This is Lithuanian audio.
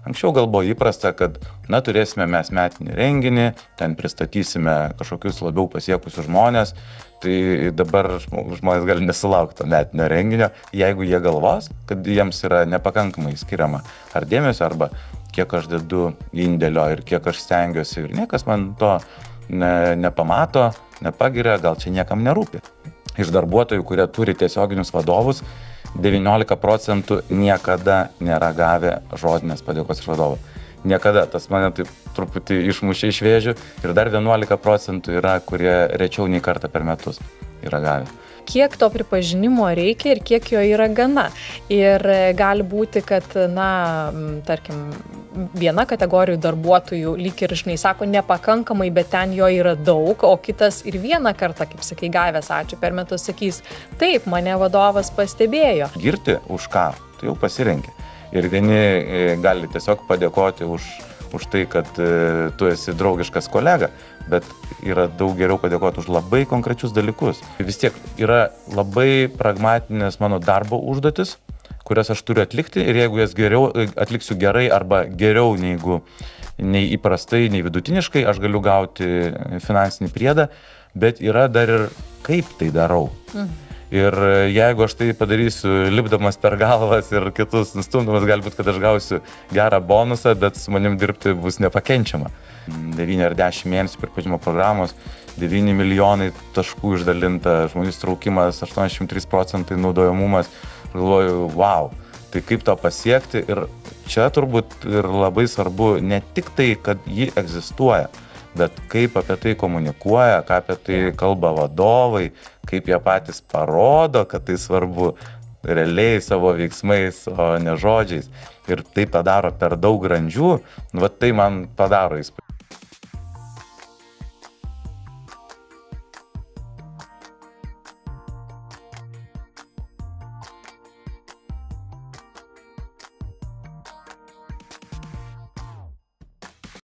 Anksčiau gal buvo įprasta, kad, turėsime mes metinį renginį, ten pristatysime kažkokius labiau pasiekusius žmonės, tai dabar žmonės gali nesulaukti to metinio renginio, jeigu jie galvos, kad jiems yra nepakankamai skiriama ar dėmesio, arba kiek aš dedu indėlio ir kiek aš stengiuosi ir niekas man to nepamato, nepagiria, gal čia niekam nerūpi. Iš darbuotojų, kurie turi tiesioginius vadovus, 19% niekada nėra gavę žodinės padėkos iš vadovo. Niekada, tas mane taip truputį išmušė iš vėžių ir dar 11% yra, kurie rečiau nei kartą per metus yra gavę. Kiek to pripažinimo reikia ir kiek jo yra gana. Ir gali būti, kad, tarkim, viena kategorijų darbuotojų lyg ir, sako nepakankamai, bet ten jo yra daug, o kitas ir vieną kartą, kaip sakai, gavęs ačiū per metus, sakys, taip, mane vadovas pastebėjo. Girti už ką, tai jau pasirenki. Ir vieni gali tiesiog padėkoti už tai, kad tu esi draugiškas kolega, bet yra daug geriau padėkoti už labai konkrečius dalykus. Vis tiek yra labai pragmatinės mano darbo užduotis, kurias aš turiu atlikti ir jeigu jas atliksiu gerai arba geriau nei įprastai, nei vidutiniškai, aš galiu gauti finansinį priedą, bet yra dar ir kaip tai darau. Ir jeigu aš tai padarysiu lipdamas per galvas ir kitus nustumdamas, galbūt, kad aš gausiu gerą bonusą, bet su manim dirbti bus nepakenčiama. 9 ar 10 mėnesių pripažinimo programos, 9 milijonai taškų išdalinta, žmonių įtraukimas, 83% naudojamumas. Galvoju, wow, tai kaip to pasiekti? Ir čia turbūt ir labai svarbu ne tik tai, kad ji egzistuoja, bet kaip apie tai komunikuoja, ką apie tai kalba vadovai, kaip jie patys parodo, kad tai svarbu realiai savo veiksmais, o ne žodžiais. Ir tai padaro per daug grandžių, tai man padaro įspūdį.